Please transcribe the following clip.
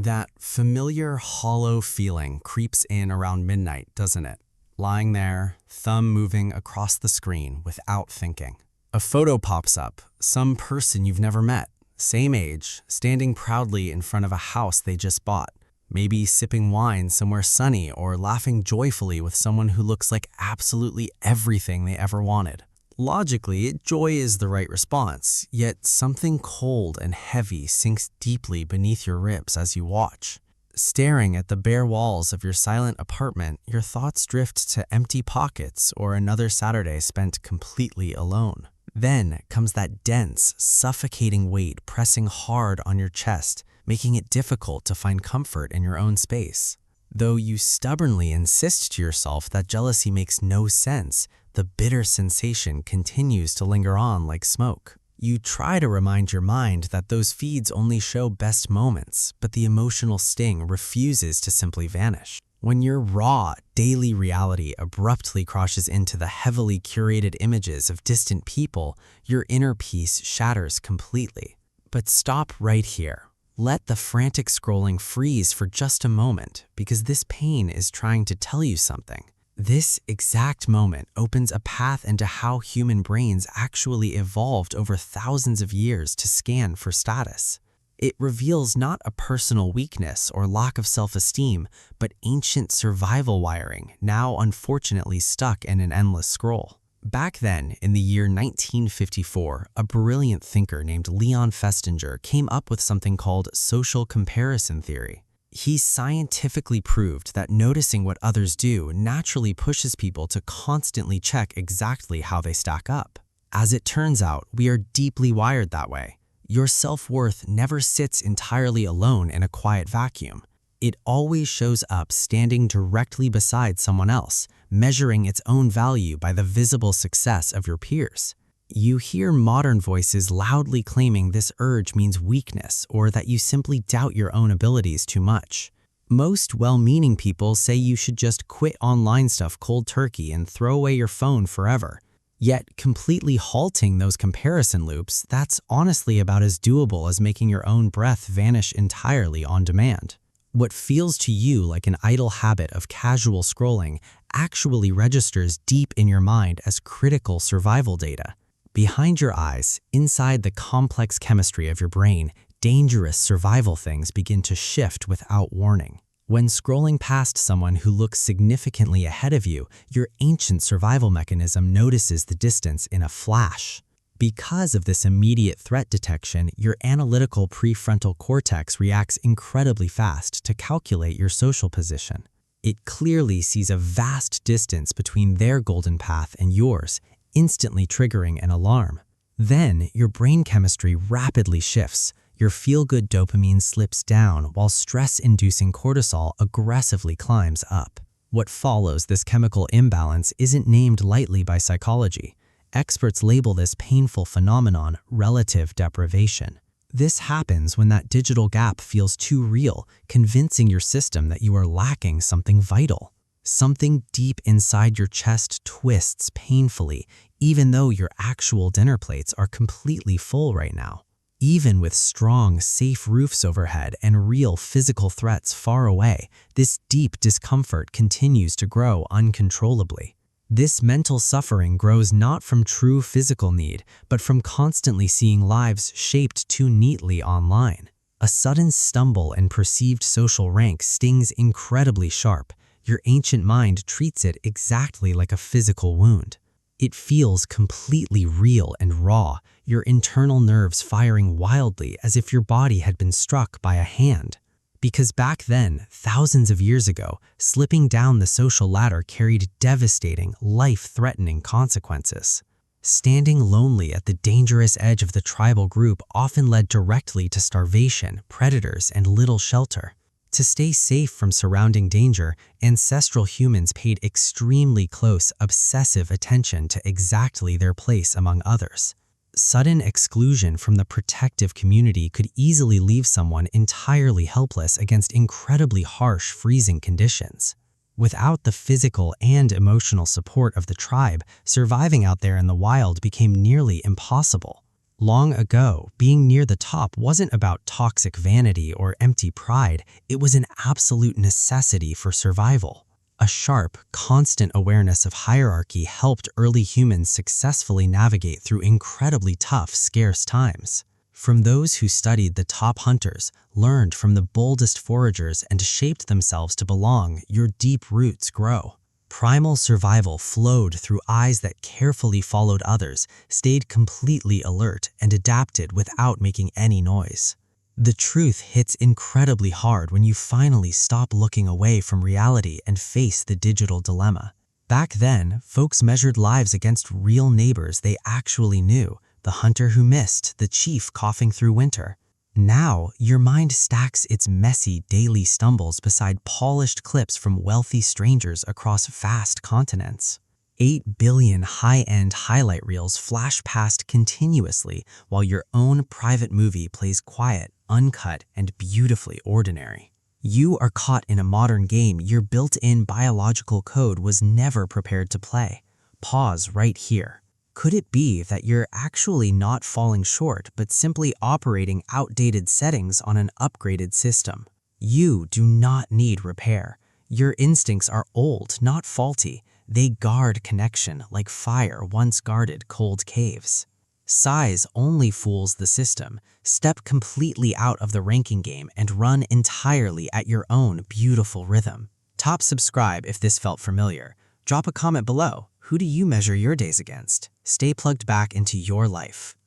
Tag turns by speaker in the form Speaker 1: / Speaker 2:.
Speaker 1: That familiar hollow feeling creeps in around midnight, doesn't it? Lying there, thumb moving across the screen without thinking. A photo pops up, some person you've never met, same age, standing proudly in front of a house they just bought, maybe sipping wine somewhere sunny or laughing joyfully with someone who looks like absolutely everything they ever wanted. Logically, joy is the right response, yet something cold and heavy sinks deeply beneath your ribs as you watch. Staring at the bare walls of your silent apartment, your thoughts drift to empty pockets or another Saturday spent completely alone. Then comes that dense, suffocating weight pressing hard on your chest, making it difficult to find comfort in your own space. Though you stubbornly insist to yourself that jealousy makes no sense, the bitter sensation continues to linger on like smoke. You try to remind your mind that those feeds only show best moments, but the emotional sting refuses to simply vanish. When your raw, daily reality abruptly crashes into the heavily curated images of distant people, your inner peace shatters completely. But stop right here. Let the frantic scrolling freeze for just a moment, because this pain is trying to tell you something. This exact moment opens a path into how human brains actually evolved over thousands of years to scan for status. It reveals not a personal weakness or lack of self-esteem, but ancient survival wiring, now unfortunately stuck in an endless scroll. Back then, in the year 1954, a brilliant thinker named Leon Festinger came up with something called social comparison theory. He scientifically proved that noticing what others do naturally pushes people to constantly check exactly how they stack up. As it turns out, we are deeply wired that way. Your self-worth never sits entirely alone in a quiet vacuum. It always shows up standing directly beside someone else, measuring its own value by the visible success of your peers. You hear modern voices loudly claiming this urge means weakness or that you simply doubt your own abilities too much. Most well-meaning people say you should just quit online stuff cold turkey and throw away your phone forever. Yet, completely halting those comparison loops, that's honestly about as doable as making your own breath vanish entirely on demand. What feels to you like an idle habit of casual scrolling actually registers deep in your mind as critical survival data. Behind your eyes, inside the complex chemistry of your brain, dangerous survival things begin to shift without warning. When scrolling past someone who looks significantly ahead of you, your ancient survival mechanism notices the distance in a flash. Because of this immediate threat detection, your analytical prefrontal cortex reacts incredibly fast to calculate your social position. It clearly sees a vast distance between their golden path and yours, instantly triggering an alarm. Then, your brain chemistry rapidly shifts. Your feel-good dopamine slips down while stress-inducing cortisol aggressively climbs up. What follows this chemical imbalance isn't named lightly by psychology. Experts label this painful phenomenon relative deprivation. This happens when that digital gap feels too real, convincing your system that you are lacking something vital. Something deep inside your chest twists painfully, even though your actual dinner plates are completely full right now. Even with strong, safe roofs overhead and real physical threats far away, this deep discomfort continues to grow uncontrollably. This mental suffering grows not from true physical need, but from constantly seeing lives shaped too neatly online. A sudden stumble in perceived social rank stings incredibly sharp. Your ancient mind treats it exactly like a physical wound. It feels completely real and raw, your internal nerves firing wildly as if your body had been struck by a hand. Because back then, thousands of years ago, slipping down the social ladder carried devastating, life-threatening consequences. Standing lonely at the dangerous edge of the tribal group often led directly to starvation, predators, and little shelter. To stay safe from surrounding danger, ancestral humans paid extremely close, obsessive attention to exactly their place among others. Sudden exclusion from the protective community could easily leave someone entirely helpless against incredibly harsh, freezing conditions. Without the physical and emotional support of the tribe, surviving out there in the wild became nearly impossible. Long ago, being near the top wasn't about toxic vanity or empty pride, it was an absolute necessity for survival. A sharp, constant awareness of hierarchy helped early humans successfully navigate through incredibly tough, scarce times. From those who studied the top hunters, learned from the boldest foragers, and shaped themselves to belong, your deep roots grow. Primal survival flowed through eyes that carefully followed others, stayed completely alert, and adapted without making any noise. The truth hits incredibly hard when you finally stop looking away from reality and face the digital dilemma. Back then, folks measured lives against real neighbors they actually knew, the hunter who missed, the chief coughing through winter. Now, your mind stacks its messy daily stumbles beside polished clips from wealthy strangers across vast continents. 8 billion high-end highlight reels flash past continuously while your own private movie plays quiet, uncut, and beautifully ordinary. You are caught in a modern game your built-in biological code was never prepared to play. Pause right here. Could it be that you're actually not falling short but simply operating outdated settings on an upgraded system? You do not need repair. Your instincts are old, not faulty. They guard connection like fire once guarded cold caves. Size only fools the system. Step completely out of the ranking game and run entirely at your own beautiful rhythm. Top subscribe if this felt familiar. Drop a comment below. Who do you measure your days against? Stay plugged back into your life.